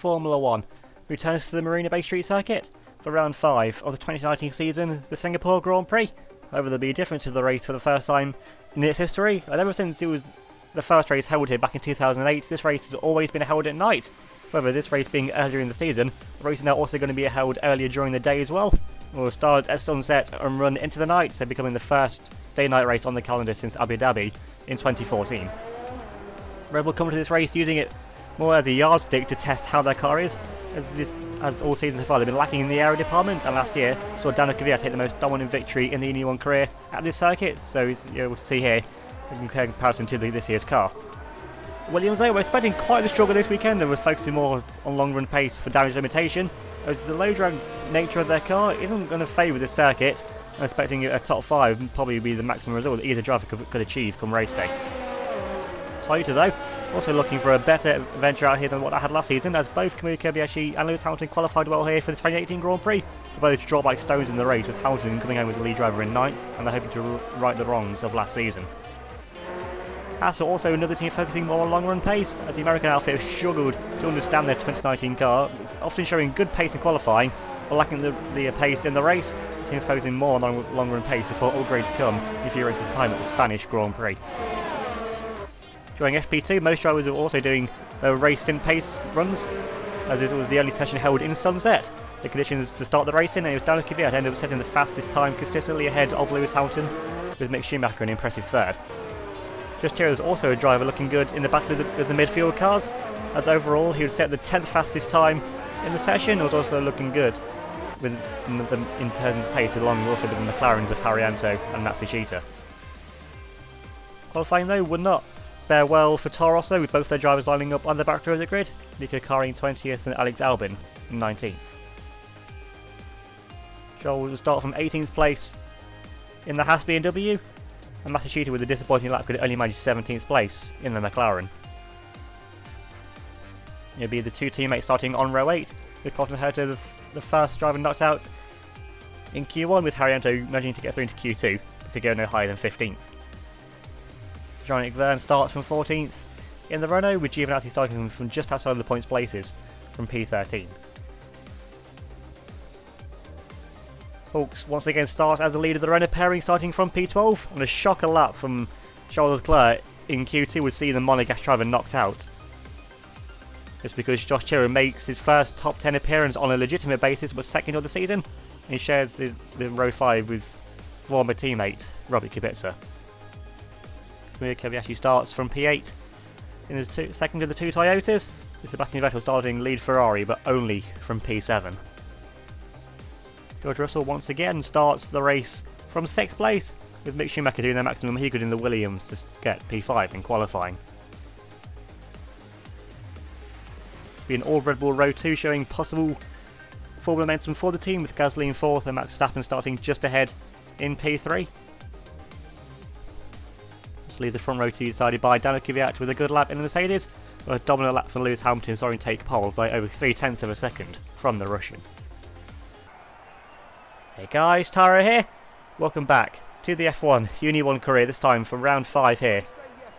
Formula 1 returns to the Marina Bay Street Circuit for round 5 of the 2019 season, the Singapore Grand Prix. However, there'll be a difference to the race for the first time in its history, and ever since it was the first race held here back in 2008, this race has always been held at night. However, this race being earlier in the season, the race is now also going to be held earlier during the day as well. It will start at sunset and run into the night, so becoming the first day-night race on the calendar since Abu Dhabi in 2014. Red Bull come to this race using it more as a yardstick to test how their car is, as all seasons so far they've been lacking in the aero department, and last year saw Daniel Kvyat take the most dominant victory in the UniONE career at this circuit, so you're able to see here in comparison to this year's car. Williams though, we're expecting quite the struggle this weekend, and we're focusing more on long run pace for damage limitation, as the low drag nature of their car isn't going to favour this circuit. I'm expecting a top 5 would probably be the maximum result that either driver could achieve come race day. Toyota though, also looking for a better venture out here than what I had last season, as both Kamui Kobayashi and Lewis Hamilton qualified well here for the 2018 Grand Prix. They both dropped like stones in the race, with Hamilton coming home as the lead driver in 9th, and they're hoping to right the wrongs of last season. Haas are also another team focusing more on long run pace, as the American outfit have struggled to understand their 2019 car, often showing good pace in qualifying, but lacking the pace in the race. The team focusing more on long run pace before upgrades come in a few races' time at the Spanish Grand Prix. During FP2, most drivers are also doing their race stint pace runs, as this was the only session held in sunset. The conditions to start the racing, and it was Daniel Kvyat ended up setting the fastest time consistently ahead of Lewis Hamilton, with Mick Schumacher an impressive 3rd. Just here is also a driver looking good in the battle with the midfield cars, as overall he would set the 10th fastest time in the session, and was also looking good in terms of pace, along also with the McLarens of Haryanto and Matsushita. Qualifying though would not bear well for Toro Rosso, with both their drivers lining up on the back row of the grid, Nico Kari in 20th and Alex Albin in 19th. Joel will start from 18th place in the Haas BMW, and Matsushita with a disappointing lap could only manage 17th place in the McLaren. It'll be the two teammates starting on row 8, with Colton Herta the first driver knocked out in Q1, with Haryanto managing to get through into Q2, but could go no higher than 15th. Jean-Luc Verne starts from 14th in the Renault, with Giovinazzi starting from just outside of the points places from P13. Hawks once again start as the leader of the Renault pairing, starting from P12, on a shocker lap from Charles Leclerc in Q2 would see the Monegasque driver knocked out. It's because Josh Chiro makes his first top 10 appearance on a legitimate basis, but second of the season, and he shares the row 5 with former teammate Robert Kubica. Kamui Kobayashi starts from P8 in the second of the two Toyotas, with Sebastian Vettel starting lead Ferrari, but only from P7. George Russell once again starts the race from 6th place, with Mick Schumacher doing their maximum he could in the Williams to get P5 in qualifying. Be an all Red Bull row 2 showing possible full momentum for the team, with Gasly in 4th and Max Verstappen starting just ahead in P3. Just leave the front row 2 decided by Daniel Kvyat with a good lap in the Mercedes, but a dominant lap for Lewis Hamilton starting to take pole by over 0.3 of a second from the Russian. Hey guys, Taro here. Welcome back to the F1 UniONE career, this time for round 5 here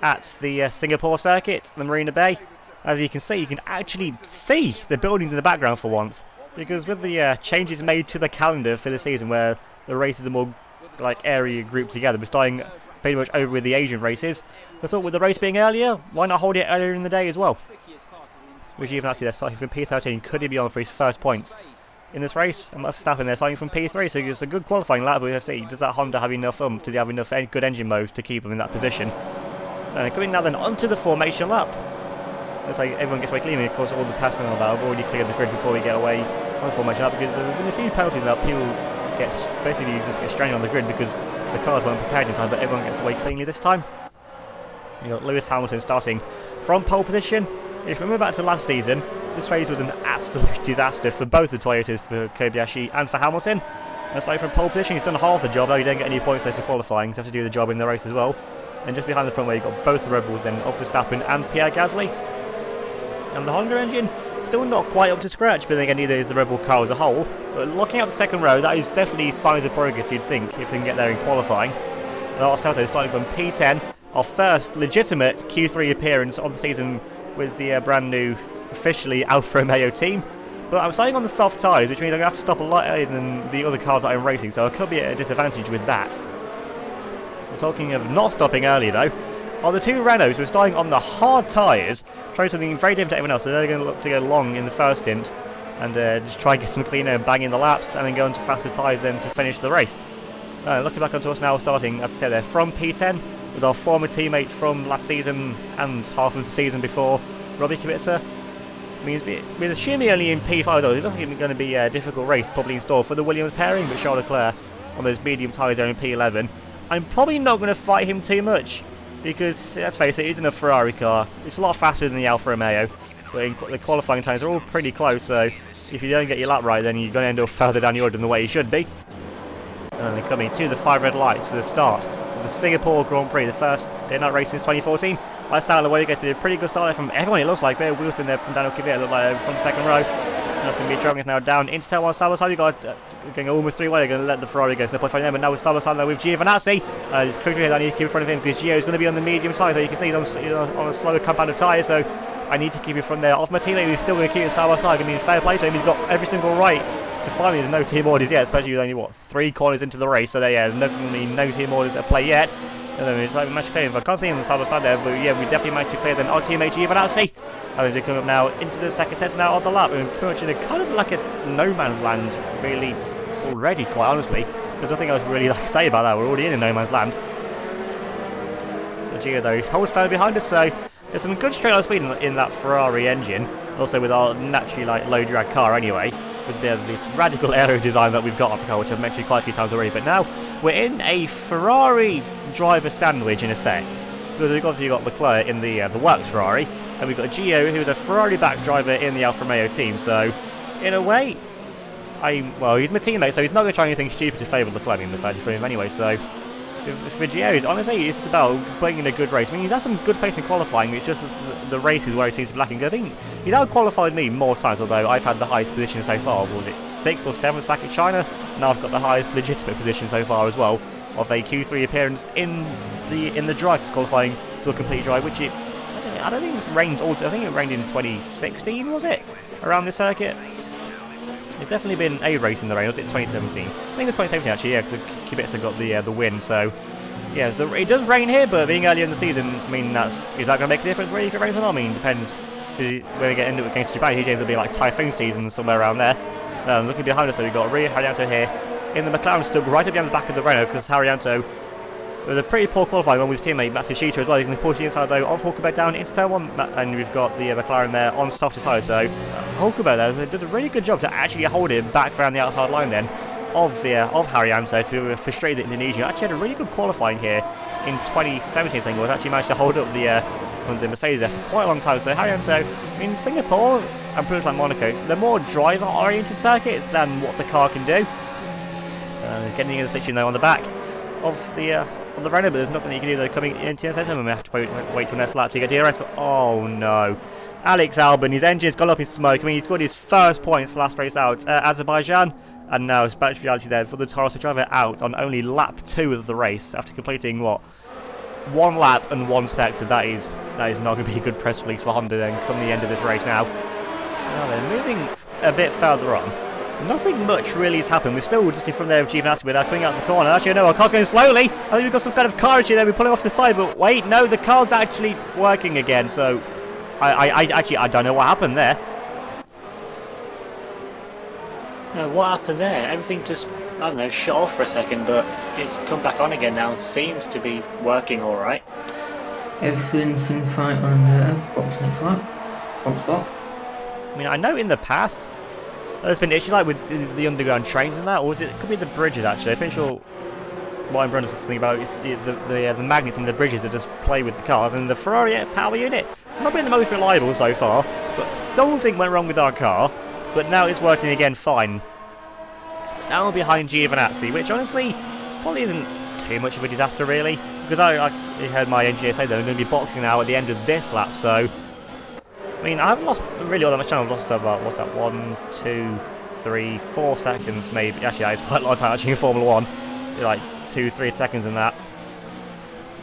at the Singapore circuit, the Marina Bay. As you can actually see the buildings in the background for once, because with the changes made to the calendar for the season, where the races are more like area grouped together, we're starting pretty much over with the Asian races. We thought with the race being earlier, why not hold it earlier in the day as well? Which even actually they're starting from P13, could he be on for his first points in this race? And Verstappen there starting from P3, so it's a good qualifying lap. We have to see, does that Honda have enough does he have enough good engine mode to keep him in that position? Coming now then onto the formation lap. Looks like everyone gets away cleanly. Of course, all the personnel that have already cleared the grid before we get away on the formation lap, because there's been a few penalties that people basically just get stranded on the grid because the cars weren't prepared in time, but everyone gets away cleanly this time. You got Lewis Hamilton starting from pole position. If you remember back to last season, this race was an absolute disaster for both the Toyotas, for Kobayashi and for Hamilton. And starting from pole position, he's done half the job, though he didn't get any points there for qualifying, so you have to do the job in the race as well. And just behind the front where you've got both the Red Bulls then, of Verstappen and Pierre Gasly. And the Honda engine, still not quite up to scratch, but then again neither is the Red Bull car as a whole. But looking at the second row, that is definitely signs of progress, you'd think, if they can get there in qualifying. And also starting from P10, our first legitimate Q3 appearance of the season with the brand new officially Alfa Romeo team. But I'm starting on the soft tyres, which means I'm going to have to stop a lot earlier than the other cars that I'm racing, so I could be at a disadvantage with that. We're talking of not stopping early though. On the two Renaults, we're starting on the hard tyres, trying something very different to everyone else, so they're going to look to go long in the first stint, and just try and get some cleaner and bang in the laps, and then go into faster tyres then to finish the race. Looking back onto us now, starting, as I said, there from P10, with our former teammate from last season and half of the season before, Robbie Kubica. I mean, we're assuming only in P5 though, it's not even going to be a difficult race probably in store for the Williams pairing, but Charles Leclerc on those medium tyres there in P11. I'm probably not going to fight him too much, because let's face it, he's in a Ferrari car. It's a lot faster than the Alfa Romeo, but the qualifying times are all pretty close, so if you don't get your lap right, then you're going to end up further down the order than the way you should be. And then coming to the 5 red lights for the start of the Singapore Grand Prix, the first day-night race since 2014. By the sound of the way, it's been a pretty good start there from everyone, it looks like. Wheels been there from Daniel Kvyat, look like from the second row. And that's going to be dragging us now down into turn 1 side by side. You've got going almost 3 way, they're going to let the Ferrari go, so no point fighting them, but now with side by side now with Giovinazzi. It's crucial here that I need to keep in front of him, because Gio is going to be on the medium tyre, so you can see he's on a slower compounded tyre, so I need to keep in front there. Off my teammate, who's still going to keep it side by side. I mean, fair play to him, he's got every single right to finally, there's no team orders yet, especially with only, what, 3 corners into the race, so there's no team orders at play yet. And then it's like we managed to clear him. I can't see him on the side by side there, but yeah, we definitely managed to clear then our teammate Giovinazzi. And they come up now into the second set now of the lap, and pretty much in a kind of like a no man's land, really, already, quite honestly. There's nothing else really like to say about that, we're already in a no man's land. The Gio though, holds down behind us, so there's some good straight line speed in that Ferrari engine, also with our naturally like low drag car anyway, with this radical aero design that we've got on the car, which I've mentioned quite a few times already, but now we're in a Ferrari driver sandwich in effect, because we've obviously got Leclerc in the works Ferrari, and we've got Gio, who's a Ferrari back driver in the Alfa Romeo team, so in a way, well, he's my teammate, so he's not going to try anything stupid to favour Leclerc for him anyway, so for Gio, honestly, it's just about putting in a good race. I mean, he's had some good pace in qualifying, it's just the races where he seems to be lacking. I think he's out-qualified me more times, although I've had the highest position so far. Was it 6th or 7th back in China? Now I've got the highest legitimate position so far as well, of a Q3 appearance in the drive qualifying to a complete drive, which I don't think it rained. I think it rained in 2016, was it? Around this circuit. It's definitely been a race in the rain. Was it 2017? I think it was 2017 actually. Yeah, because Kubica got the win. So yeah, it does rain here, but being earlier in the season, I mean, is that going to make a difference really if it rains or not? I mean, depends. When we get into it, going to Japan, it will be like typhoon season somewhere around there. Looking behind us, so we've got Haryanto here in the McLaren, stuck right up behind the back of the Renault, because Haryanto, with a pretty poor qualifying along with his teammate Matsushita as well, he's going to push the inside though of Hulkenberg down into turn 1, and we've got the McLaren there on softer side, so Hulkenberg there does a really good job to actually hold him back around the outside line then of Haryanto to frustrate the Indonesian. Actually had a really good qualifying here in 2017, I think it was, actually managed to hold up the Mercedes there for quite a long time, so Haryanto in Singapore and pretty much like Monaco, they're more driver oriented circuits than what the car can do. Getting in the section though on the back of the Renault, but there's nothing you can do though coming into the centre, and we have to wait till next lap to get DRS, but oh no. Alex Albon, his engine's gone up in smoke. I mean, he's got his first points last race out, Azerbaijan, and now it's back to reality there for the Tirowee driver out on only lap 2 of the race after completing, what, 1 lap and 1 sector. That is not going to be a good press release for Honda then come the end of this race now. Now they're moving a bit further on. Nothing much really has happened. We're still just in front there of Giovinazzi without coming out the corner. Actually, no, our car's going slowly. I think we've got some kind of car issue there. We're pulling off the side, but wait, no, the car's actually working again. So, I don't know what happened there. No, what happened there? Everything just, I don't know, shut off for a second, but it's come back on again now and seems to be working alright. Everything's in fight on what's next lap? On spot. I mean, I know in the past there's been issues like with the underground trains and that, or it could be the bridges actually. I'm pretty sure what I'm running something about is the magnets in the bridges that just play with the cars, and the Ferrari power unit not been the most reliable so far, but something went wrong with our car, but now it's working again fine. Now we're behind Giovinazzi, which honestly probably isn't too much of a disaster really, because I heard my engineer say that I'm going to be boxing now at the end of this lap, so I mean, I haven't lost really all that much time. I've lost about, what's that, 1, 2, 3, 4 seconds maybe. Actually, it's quite a lot of time actually in Formula 1. Like 2, 3 seconds in that.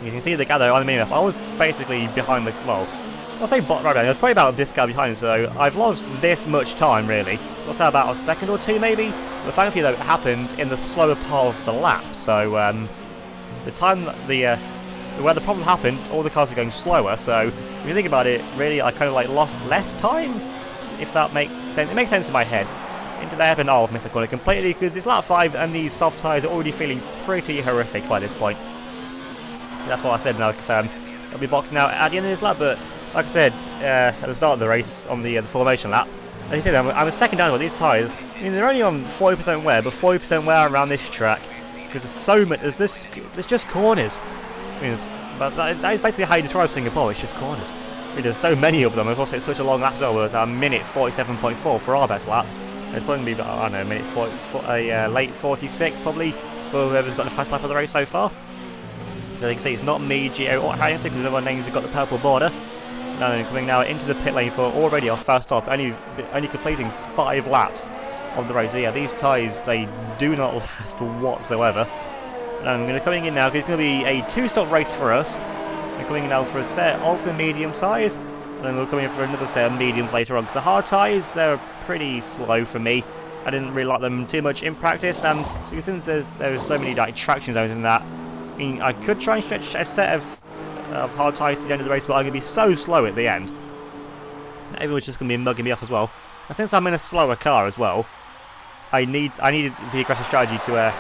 You can see the gather on the minimap. I was basically behind the, well, I'll say bottom right now, it's probably about this guy behind, so I've lost this much time really. What's that, about a second or two maybe? But thankfully though, it happened in the slower part of the lap, so the time where the problem happened, all the cars were going slower, so if you think about it, really I kind of like lost less time, if that makes sense. It makes sense in my head. Into the hairpin, I'll miss the corner completely, because it's lap 5 and these soft tyres are already feeling pretty horrific by this point. That's what I said, now I confirm. I'll be boxing out at the end of this lap, but like I said at the start of the race on the formation lap, as you said, I'm a second down with these tyres. I mean, they're only on 40% wear, but 40% wear around this track, because there's so many, there's just corners. I mean, but that is basically how you describe Singapore, it's just corners. I mean, there's so many of them, of course it's such a long lap as well, it's a minute 47.4 for our best lap. It's probably going to be, I don't know, a minute 40, late 46 probably, for whoever's got the fast lap of the race so far. As you can see, it's not me, Gio, or Harrington, because everyone names have got the purple border. And coming now into the pit lane for already our first stop, only completing 5 laps of the race. So yeah, these tyres, they do not last whatsoever. And I'm going to coming in now, because it's going to be a 2-stop race for us. We're coming in now for a set of the medium tyres, and then we'll come in for another set of mediums later on, because the hard tyres, they're pretty slow for me. I didn't really like them too much in practice, and so since there's so many like traction zones in that, I mean, I could try and stretch a set of hard tyres to the end of the race, but I'm going to be so slow at the end. Everyone's just going to be mugging me off as well. And since I'm in a slower car as well, I needed the aggressive strategy to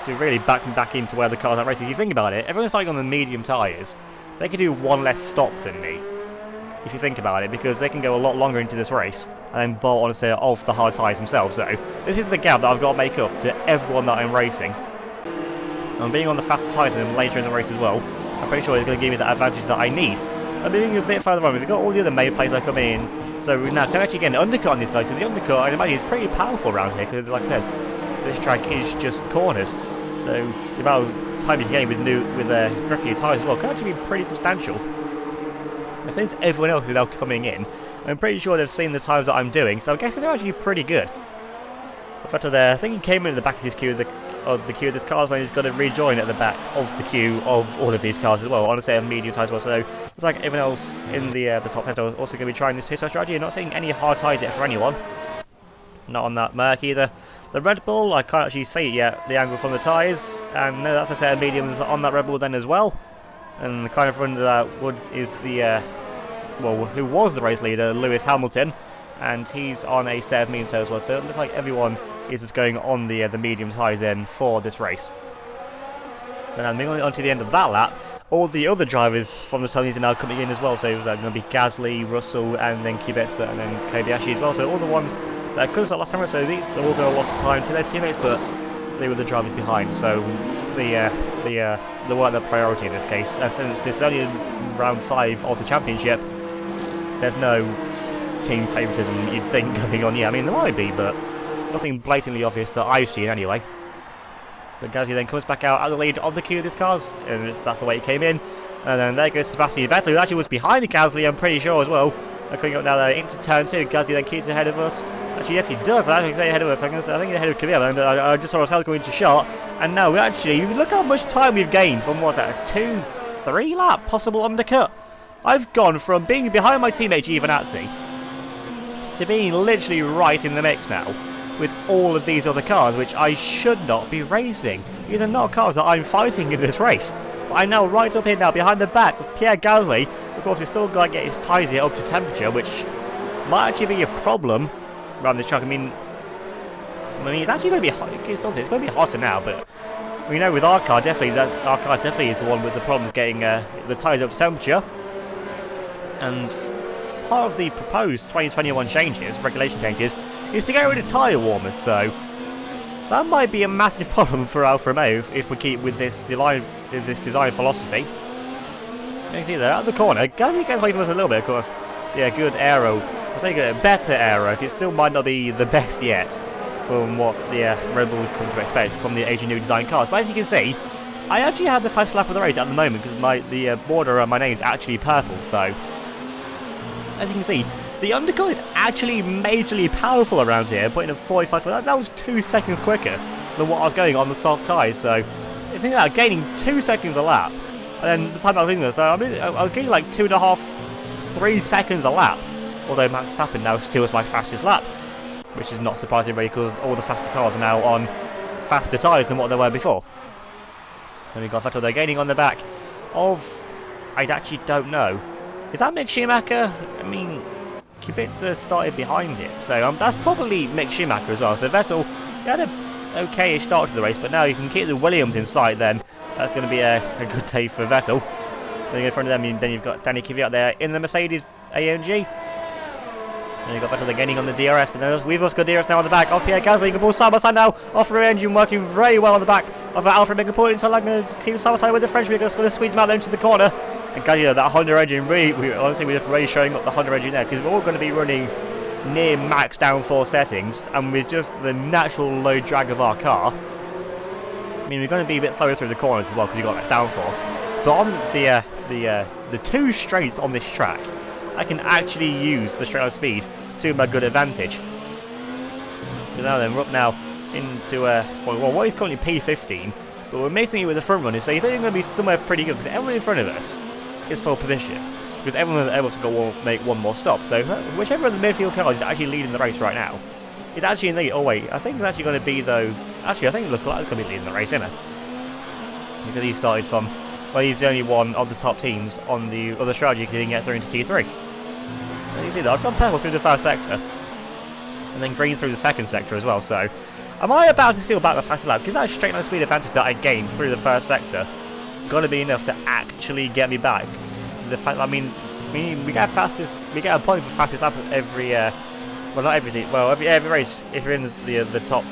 really back me back into where the car's at racing. If you think about it, everyone's starting on the medium tyres. They could do one less stop than me, if you think about it, because they can go a lot longer into this race and then bolt on a set of the hard tyres themselves. So this is the gap that I've got to make up to everyone that I'm racing. And being on the faster tyres than them later in the race as well, I'm pretty sure it's going to give me the advantage that I need. I'm moving a bit further on, we've got all the other main players that are coming in, so we now can actually get an undercut on these guys, because the undercut, I imagine, is pretty powerful around here, because like I said, this track is just corners, so the amount of time you can gain with gripping your tyres as well can actually be pretty substantial. And since everyone else is now coming in, I'm pretty sure they've seen the times that I'm doing, so I'm guessing they're actually pretty good. In fact, I think he came in at the back of his queue, of the queue of this car, so he's got to rejoin at the back of the queue of all of these cars as well, on a set of medium tyres as well. So looks like everyone else in the top 10 is also going to be trying this 2-star strategy. I'm not seeing any hard tyres yet for anyone. Not on that Merc either. The Red Bull, I can't actually see it yet, the angle from the tyres, and no, that's a set of mediums on that Red Bull then as well. And the kind of front of that is the, who was the race leader, Lewis Hamilton, and he's on a set of medium tyres as well. So it looks like everyone is just going on the medium tyres then for this race. And then moving on to the end of that lap, all the other drivers from the Tonys are now coming in as well. So it was going to be Gasly, Russell, and then Kubica, and then Kobayashi as well. So all the ones that could start last time, so these are all going to lost time to their teammates, but they were the drivers behind. So they weren't the priority in this case. And since it's only round 5 of the championship, there's no team favouritism you'd think going on. Yeah, I mean there might be, but nothing blatantly obvious that I've seen anyway. But Gasly then comes back out at the lead of the queue of these cars, and that's the way he came in. And then there goes Sebastian Vettel, who actually was behind the Gasly, I'm pretty sure as well. And coming up now there into turn 2, Gasly then keeps ahead of us. Actually, yes, he does. I don't think he's ahead of us. I think he's ahead of Kvyat, but I just saw ourselves going into shot. And now we actually, look how much time we've gained from what's that, a 2-3 lap possible undercut. I've gone from being behind my teammate Giovinazzi to being literally right in the mix now with all of these other cars, which I should not be racing. These are not cars that I'm fighting in this race. But I'm now right up here now behind the back of Pierre Gasly. Of course, he's still got to get his tyres here up to temperature, which might actually be a problem around this track. I mean, it's actually going to be hot. It's going to be hotter now, but we know with our car definitely is the one with the problems getting the tyres up to temperature. And part of the proposed 2021 changes, regulation changes, is to get rid of tyre warmers, so that might be a massive problem for Alfa Romeo if we keep with this design philosophy. You can see there at the corner, Gasly gets away from us a little bit, of course. Yeah, good aero. I'll say good, better aero. It still might not be the best yet from what the Red Bull would come to expect from the Asian new design cars. But as you can see, I actually have the fast lap of the race at the moment because the border on my name is actually purple. So as you can see, the undercut is actually majorly powerful around here, putting a 45. That was 2 seconds quicker than what I was going on the soft tyres. So if you think about gaining 2 seconds a lap, and then the time I was doing this, I was gaining like 2.5, 3 seconds a lap. Although Max Verstappen now steals my fastest lap, which is not surprising really because all the faster cars are now on faster tyres than what they were before. And we've got Vettel there gaining on the back of, I actually don't know. Is that Mick Schumacher? I mean, Kubica started behind him, so that's probably Mick Schumacher as well. So Vettel, he had a okay-ish start to the race, but now you can keep the Williams in sight then. That's going to be a good day for Vettel. Then in front of them, then you've got Danny Kvyat there in the Mercedes AMG. And you've got Vettel there gaining on the DRS, but then we've also got DRS now on the back of Pierre Gasly. You can pull side by side now, off-rear engine working very well on the back of Alfred Megaport. Inside line, going to keep side by side with the French. We're going to squeeze him out there into the corner. And Gasly, that Honda engine, honestly, we're just really showing up the Honda engine there because we're all going to be running near max downforce settings, and with just the natural low drag of our car, I mean, we're going to be a bit slower through the corners as well because we've got less downforce. But on the 2 straights on this track, I can actually use the straight line speed to my good advantage. So now then, we're up now into what is currently P15, but we're mixing it with the front runners, so you think we're going to be somewhere pretty good because everyone in front of us is full position. Because everyone able to go make one more stop. So whichever of the midfield cars is actually leading the race right now, it's actually in the lead. Oh wait, I think it's actually going to be though. Actually, I think it looks like it's going to be leading the race, isn't it? Because he started from, well, he's the only one of the top teams on the other strategy because he didn't get through into Q3. And you see that I've gone purple through the first sector, and then green through the second sector as well. So, am I about to steal back the fastest lap? Because that straight line speed advantage that I gained through the first sector got to be enough to actually get me back. The fact, I mean, we get a point for fastest lap every, well, not every, well, every race. If you're in the top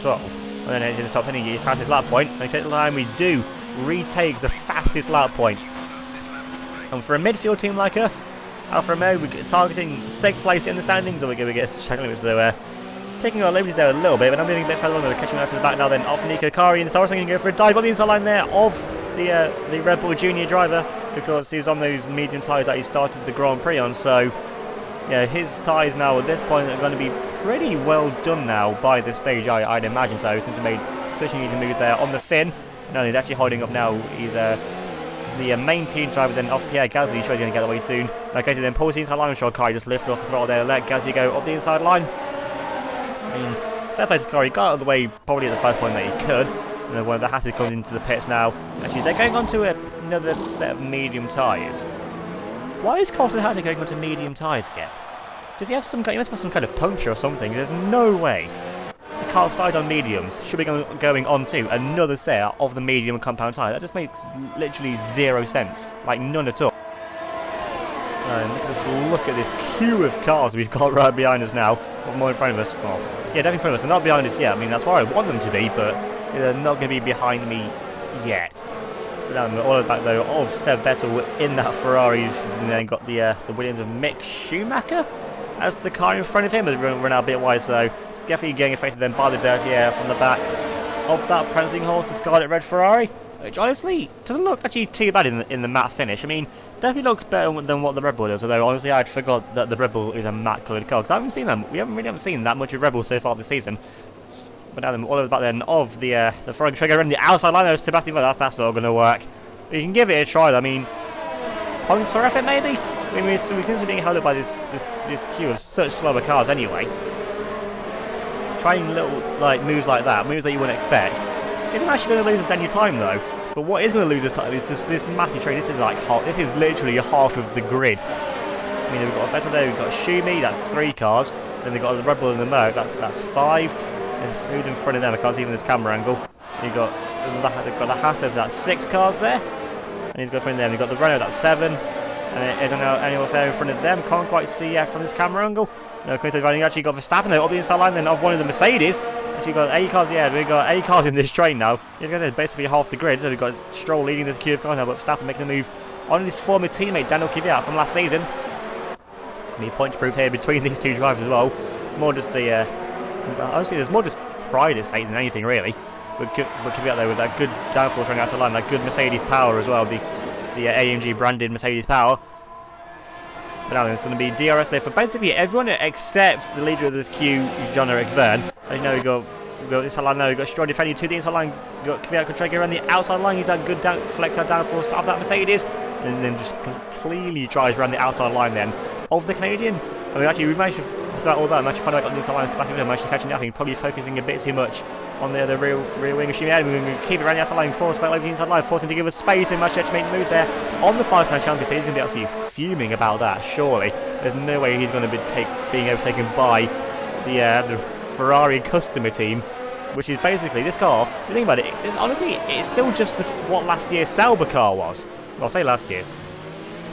12, and then in the top 10, you get your fastest lap point. And at the time we do retake the fastest lap point. And for a midfield team like us, Alfa Romeo, we're targeting 6th place in the standings, or we're going to get second limit. So taking our liberties there a little bit, but I'm moving a bit further on. We're catching out to the back now. Then off Nico Kari in the start, going to go for a dive on the inside line there of the Red Bull Junior driver, because he's on those medium tyres that he started the Grand Prix on. So yeah, his tyres now at this point are going to be pretty well done now by this stage, I'd imagine so, since he made such an easy move there on the fin. No, he's actually holding up now. He's the main team driver then off Pierre Gasly. He's sure he's going to get away soon. Okay, so then pulls the inside line. I'm sure Kari just lifted off the throttle there, let Gasly go up the inside line. I mean, fair play to Kari, got out of the way probably at the first point that he could. And then one of the Hasses comes into the pits now. Actually, they're going on to another set of medium tyres. Why is Colton Herta going on to medium tyres again? Does he have some kind? He must have some kind of puncture or something. There's no way the car started on mediums should be going on to another set of the medium compound tyre. That just makes literally 0 sense, like none at all. And just look at this queue of cars we've got right behind us now, or more in front of us. Well, yeah, definitely in front of us. They're not behind us yet. I mean, that's where I want them to be, but they're not going to be behind me yet. But all at the back though of Seb Vettel in that Ferrari, and then got the Williams of Mick Schumacher as the car in front of him has run out a bit wide, so definitely getting affected then by the dirty air from the back of that prancing horse, the Scarlet Red Ferrari, which honestly doesn't look actually too bad in the matte finish. I mean, definitely looks better than what the Red Bull does, although honestly I'd forgot that the Red Bull is a matte coloured car, because I haven't seen them. We haven't seen that much of Red Bull so far this season. But now all of the back then of the Ferrari trigger and the outside line of Sebastian Vettel, that's not going to work. You can give it a try. I mean, points for effort maybe. I mean, we seem to be being held up by this queue of such slower cars anyway. Trying little moves like that, moves that you wouldn't expect, isn't actually going to lose us any time though. But what is going to lose us time is just this massive trade. This is literally half of the grid. I mean, we've got Vettel there, we've got Schumi, that's 3 cars. Then they've got the Red Bull and the Merc, that's 5. Who's in front of them? I can't see even this camera angle. You've got the Hasses, that's 6 cars there. And he's got in front of them. You've got the Renault, that's 7. And is anyone else there in front of them? Can't quite see from this camera angle. No, you actually got Verstappen there up the inside line then of one of the Mercedes. Actually got 8 cars, yeah, we've got 8 cars in this train now. He's got basically half the grid, so we've got Stroll leading this queue of cars now, but Verstappen making a move on his former teammate Daniel Kvyat from last season. Can be a point to prove here between these two drivers as well. More just honestly, there's more just pride at stake than anything really. But Kvyat there with that good downforce running outside line, that good Mercedes power as well, the AMG branded Mercedes power. But now it's going to be DRS there for basically everyone except the leader of this queue, Jean-Eric Verne. As you know, we've got this inside line now, we've got Stroll defending to the inside line, we've got Kvyat Contragger around the outside line, he's that good flex out downforce of that Mercedes. and then just cleanly drives around the outside line then of the Canadian. I mean, actually, we managed to, throughout all that, I managed to find out on the inside line, Sebastian Vettel managed to catch him up, probably focusing a bit too much on the rear wing of Shimi. We're going to keep it around the outside line, force Vettel over the inside line, force him to give us space, and managed to make the move there on the 5-time champion, so he's going to be absolutely fuming about that, surely. There's no way he's going to be being overtaken by the Ferrari customer team, which is basically this car. If you think about it, honestly, it's still just what last year's Sauber car was. Well, I'll say last year's.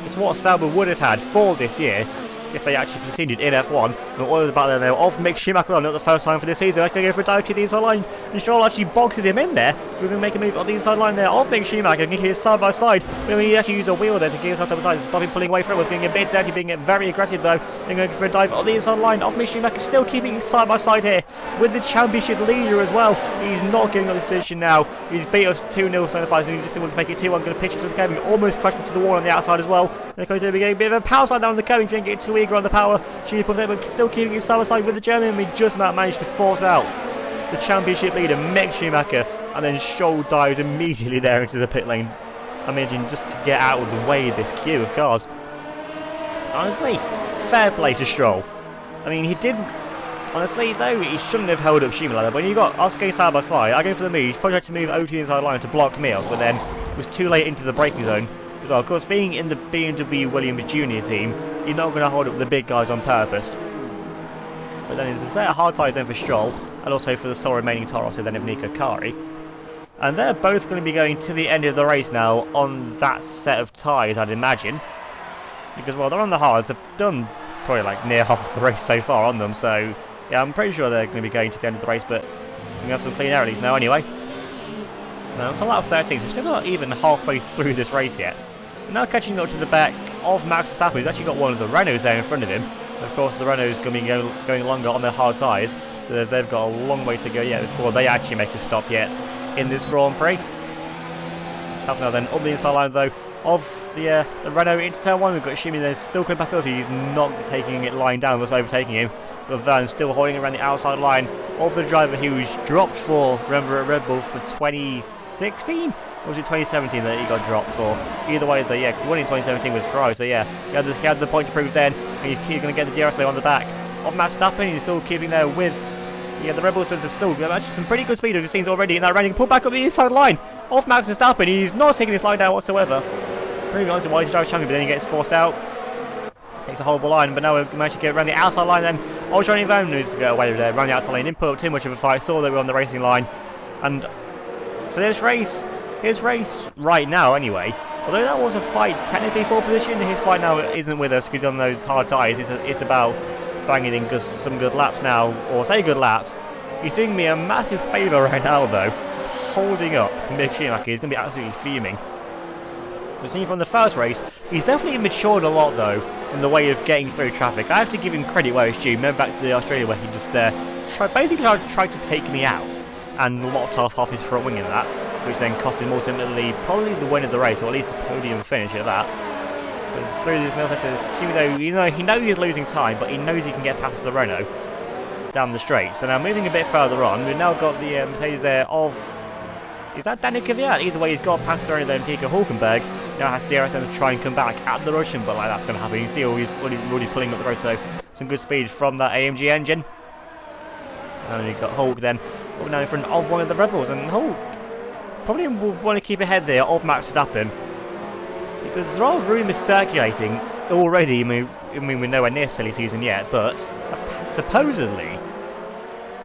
It's what Sauber would have had for this year if they actually continued in F1. And all of the battle there of Mick Schumacher on, not the first time for this season. Actually going to go for a dive to the inside line. And Stroll actually boxes him in there. We're going to make a move on the inside line there of Mick Schumacher. Going to hit side by side. We're going to actually use a wheel there to get us side by side. Stop him pulling away from it. Was getting a bit dirty, being very aggressive though. Then going for a dive on the inside line of Mick Schumacher. Still keeping it side by side here with the championship leader as well. He's not giving up this position now. He's beat us 2-0 so far. So he just wants to make it 2-1. Going to pitch it to the cabin. Almost crashed into the wall on the outside as well. They're going to be getting a bit of a power slide down on the cabin. Trying to get too eager on the power. She put there, but still keeping it side by side with the German. We just about managed to force out the championship leader, Mick Schumacher, and then Stroll dives immediately there into the pit lane. I imagine just to get out of the way of this queue of cars. Honestly, fair play to Stroll. I mean, he did. Honestly, though, he shouldn't have held up Schumacher like that. When you got us going side by side, I go for the move. He probably had to move over to the inside line to block me up, but then was too late into the braking zone. Well, of course, being in the BMW Williams Junior team, you're not going to hold up the big guys on purpose. But then there's a set of hard tyres then for Stroll, and also for the sole remaining Toros, then of Nico Kari. And they're both going to be going to the end of the race now on that set of tyres, I'd imagine. Because, well, they're on the hards, they've done probably like near half the race so far on them, so yeah, I'm pretty sure they're going to be going to the end of the race, but we have some clean air at least now anyway. Now, it's on lap 13, so we're still not even halfway through this race yet. We're now catching up to the back of Max Verstappen, who's actually got one of the Renaults there in front of him. Of course, the Renault's going to be going longer on their hard tyres, so they've got a long way to go yet before they actually make a stop yet in this Grand Prix. Verstappen now then up the inside line though of the Renault into turn 1. We've got Shimi there still coming back up. He's not taking it lying down, was overtaking him. But Van's still holding around the outside line of the driver who was dropped for, remember, at Red Bull for 2016? Or was it 2017 that he got dropped for? Either way, though, yeah, because he won in 2017 with Ferrari, so yeah, he had the point to prove then. He's going to get the DRS on the back of Max Verstappen. He's still keeping there with the Red Bull Sons have still got actually some pretty good speed. We've seen already in that round. He can pull back up the inside line of Max Verstappen. He's not taking this line down whatsoever. Proving honestly why he's driving champion, but then he gets forced out. Takes a horrible line, but now we've managed to get around the outside line then. Oh, Johnny Van needs to go away there, around the outside line. Didn't put up too much of a fight, saw that we're on the racing line. And for this race, his race right now anyway, although that was a fight technically for position, his fight now isn't with us because he's on those hard tyres. It's about banging in some good laps now, or say good laps. He's doing me a massive favour right now though, holding up Mick Schumacher. He's going to be absolutely fuming. We've seen from the first race, he's definitely matured a lot though in the way of getting through traffic. I have to give him credit where it's due. Remember back to the Australia where he just basically tried to take me out and locked off half his front wing in that, which then cost him ultimately probably the win of the race, or at least a podium finish at that. But through these middle sectors, he knows he's losing time, but he knows he can get past the Renault down the straight. So now moving a bit further on, we've now got the Mercedes there of, is that Daniel Kvyat? Either way, he's got past the Renault there, Nico Hülkenberg. Now has DRS to try and come back at the Russian, but like that's going to happen. You can see he's already pulling up the race, so some good speed from that AMG engine. And you've got Hulk then up now in front of one of the Red Bulls, and Hulk probably will want to keep ahead there of Max Verstappen because there are rumours circulating already. I mean we're nowhere near silly season yet, but supposedly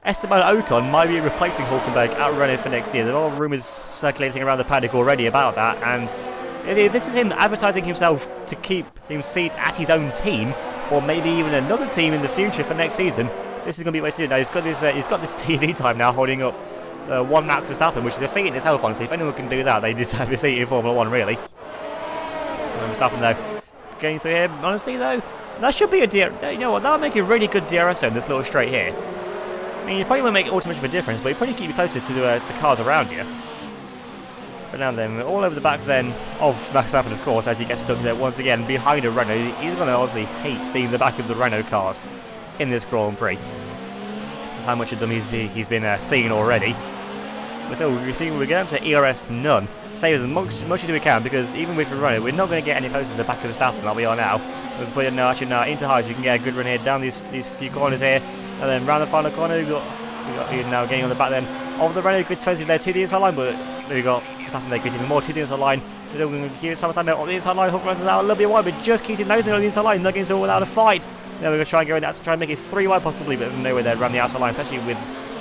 Esteban Ocon might be replacing Hülkenberg at Renault for next year. There are rumours circulating around the paddock already about that, and this is him advertising himself to keep him seat at his own team, or maybe even another team in the future for next season. This is going to be a way to do it. Now he's got this TV time now holding up one Max Verstappen, which is a feat in itself, honestly. If anyone can do that, they deserve a seat in Formula 1, really. Verstappen, though, going through here. Honestly, though, that should be a DRS. You know what? That'll make a really good DRS zone, this little straight here. I mean, you probably won't make all too much of a difference, but you probably keep you closer to the cars around you. But now then, we're all over the back then of Max Verstappen, of course, as he gets stuck there once again behind a Renault. He's going to obviously hate seeing the back of the Renault cars in this Grand Prix. How much of them he's been seeing already. But still, we're going to ERS none. Save as much as we can, because even if we run it, we're not going to get any closer to the back of the Verstappen like we are now. But no, actually, no, into highs, we can get a good run here down these few corners here, and then round the final corner, we got you now getting on the back then of the Renault, good defensive there to the inside line, but we got Verstappen there getting more to the inside line. We're going to keep Verstappen on the inside line, Hook runs out a little bit wide, but just keeps it nosing on the inside line, not getting all without a fight. Then we're going to try and go in there to try and make it 3 wide possibly, but no way there around the outside line, especially with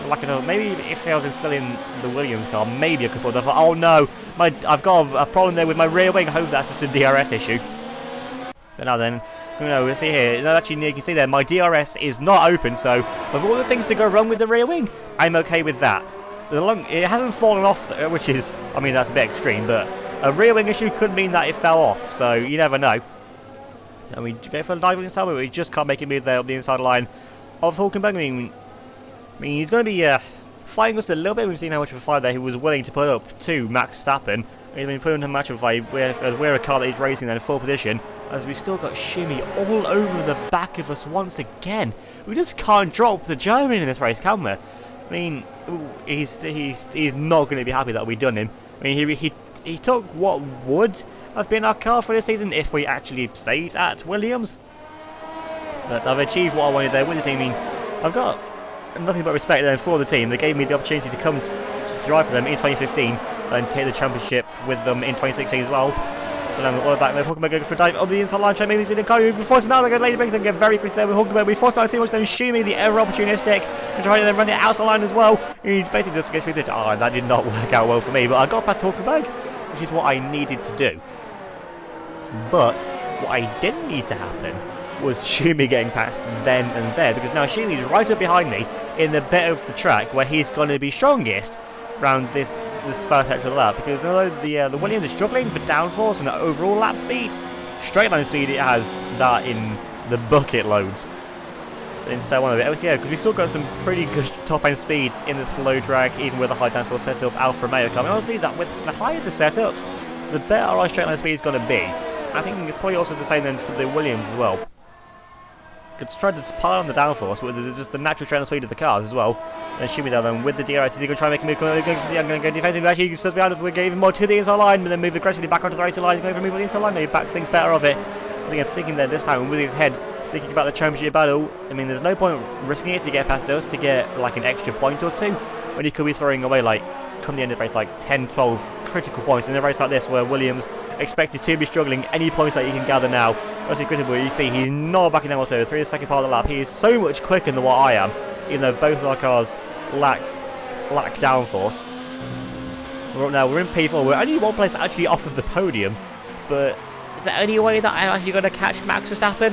like maybe if I was still in the Williams car, maybe I could pull that. Oh no, I've got a problem there with my rear wing. I hope that's just a DRS issue. But now then, we'll see here. No, actually, you can see there, my DRS is not open. So, of all the things to go wrong with the rear wing, I'm okay with that. It hasn't fallen off, which is, I mean, that's a bit extreme. But a rear wing issue could mean that it fell off. So you never know. And we go for a dive inside, but we just can't make it move there up the inside line of Hulkenberg. I mean, he's going to be fighting us a little bit. We've seen how much of a fight there he was willing to put up to Max Verstappen. He's been put into a match of fight where we're a car that he's racing in full position, as we still got Shimmy all over the back of us once again. We just can't drop the German in this race, can we? I mean, he's not going to be happy that we done him. I mean, he took what would have been our car for this season if we actually stayed at Williams. But I've achieved what I wanted there with the team. I mean, I've got nothing but respect then for the team. They gave me the opportunity to come to drive for them in 2015 and take the championship with them in 2016 as well. But then all back there, Hulkenberg going for a dive on the inside line, trying maybe to the car. We force him out, they go late breaks and get very quick there with Hulkenberg. We force him out too much, then Shumi, the ever opportunistic, and trying to then run the outside line as well. He basically just gets through the. Oh, that did not work out well for me, but I got past Hulkenberg, which is what I needed to do. But what I didn't need to happen was Shumi getting past then and there, because now Shumi is right up behind me in the bit of the track where he's going to be strongest around this first sector of the lap, because although the Williams is struggling for downforce and overall lap speed, straight line speed it has that in the bucket loads. But in step one of it, yeah, because we still got some pretty good top end speeds in the slow track, even with a high downforce setup. Alfa Romeo coming. Honestly, that with the higher the setups, the better our straight line speed is going to be. I think it's probably also the same then for the Williams as well. It's trying to pile on the downforce, but there's just the natural trend speed of the cars as well. Then Shumi down then with the DRS, he's going to try and make a move. Going for the, I'm going to go defensive. Actually, he says behind us, we're going even more to the inside line, but then move aggressively back onto the racing line. He's going for a move on the inside line. He backs things better of it. I think he's thinking there this time with his head, thinking about the championship battle. I mean, there's no point risking it to get past us to get like an extra point or two, when he could be throwing away like come the end of the race like 10, 12 critical points in a race like this where Williams expected to be struggling. Any points that you can gather now, mostly critical. You see he's not backing down whatsoever through the second part of the lap. He is so much quicker than what I am, even though both of our cars lack downforce. We're in P4. We're only one place actually off of the podium, but is there any way that I'm actually going to catch Max Verstappen?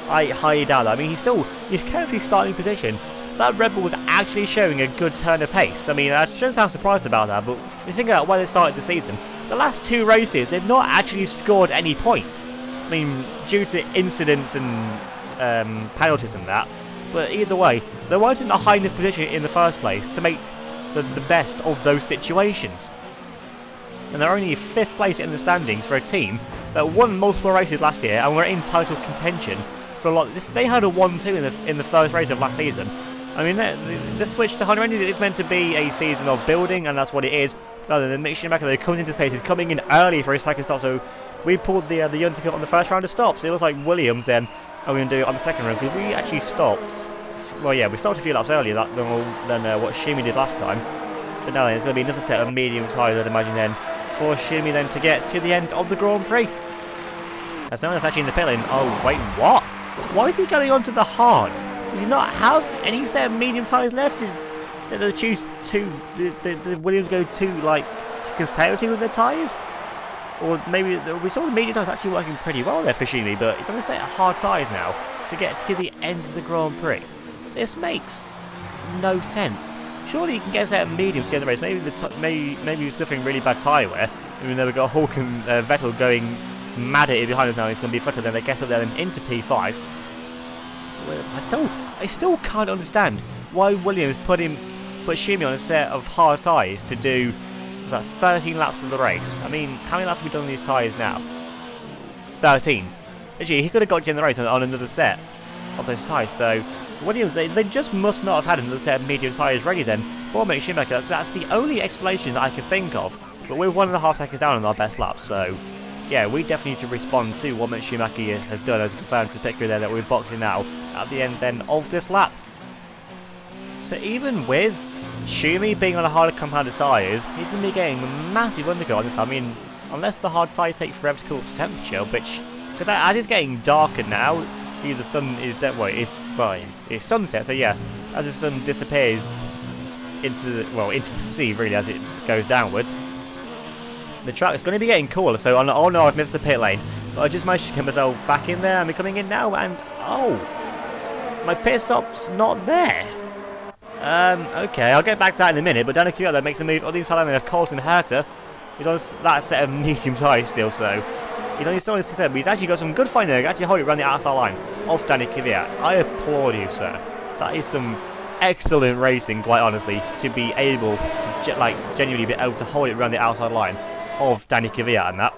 I highly doubt that. I mean, he's currently starting position. That Red Bull was actually showing a good turn of pace. I mean, I shouldn't sound surprised about that, but if you think about why they started the season, the last 2 races, they've not actually scored any points. I mean, due to incidents and penalties and that. But either way, they weren't in a high enough position in the first place to make the best of those situations. And they're only 5th place in the standings for a team that won multiple races last year and were in title contention for a lot. They had a 1-2 in the first race of last season. I mean, the switch to Honda engine is meant to be a season of building, and that's what it is. Rather than Mick Schumacher, that comes into the pace, he's coming in early for his second stop. So we pulled the UniONE ticket on the first round of stops. It looks like Williams then are going to do it on the second round, because we actually stopped. Well, yeah, we stopped a few laps earlier than what Shumi did last time. But now then, it's going to be another set of medium tyres, I'd imagine then, for Shumi then to get to the end of the Grand Prix. As no one's actually in the pit lane. Oh wait, what? Why is he going on to the hards? Does he not have any set of medium tyres left? Did they choose the Williams go too conservative with their tyres? Or maybe we saw the medium tyres actually working pretty well there for Shumi, but he's on a set of hard tyres now to get to the end of the Grand Prix. This makes no sense. Surely you can get a set of mediums to the end of the race. Maybe he's suffering really bad tyre wear. Even though we've got Hulk and Vettel going mad at it behind us now, he's going to be footed then. They guess up there and into P5. I still can't understand why Williams put Shumi on a set of hard tyres to do 13 laps of the race. I mean, how many laps have we done on these tyres now? 13. Actually, he could have got you in the race on another set of those tyres. So Williams, they just must not have had another set of medium tyres ready then for Mick Schumacher. That's the only explanation that I can think of. But we're 1.5 seconds down on our best lap, so yeah, we definitely need to respond to what Mick Schumacher has done, as confirmed particularly there that we're boxing now at the end then of this lap. So even with Schumi being on a harder compounded tyres, he's going to be getting massive undercut on this. I mean, unless the hard tyres take forever to cool to temperature, which, because as it's getting darker now, the sun is it's sunset, so yeah, as the sun disappears into the sea really as it goes downwards, the track is going to be getting cooler. So oh no, I've missed the pit lane, but I just managed to get myself back in there. I'm coming in now, and oh, my pit stop's not there. Okay, I'll get back to that in a minute, but Daniel Ricciardo makes a move on the inside line of Colton Herta. He's on that set of medium tyres still, so he's only still on his 6th, but he's actually got some good finding there. Actually hold it around the outside line of Danny Kvyat. I applaud you, sir. That is some excellent racing, quite honestly, to be able to genuinely be able to hold it around the outside line of Danny Kvyat and that.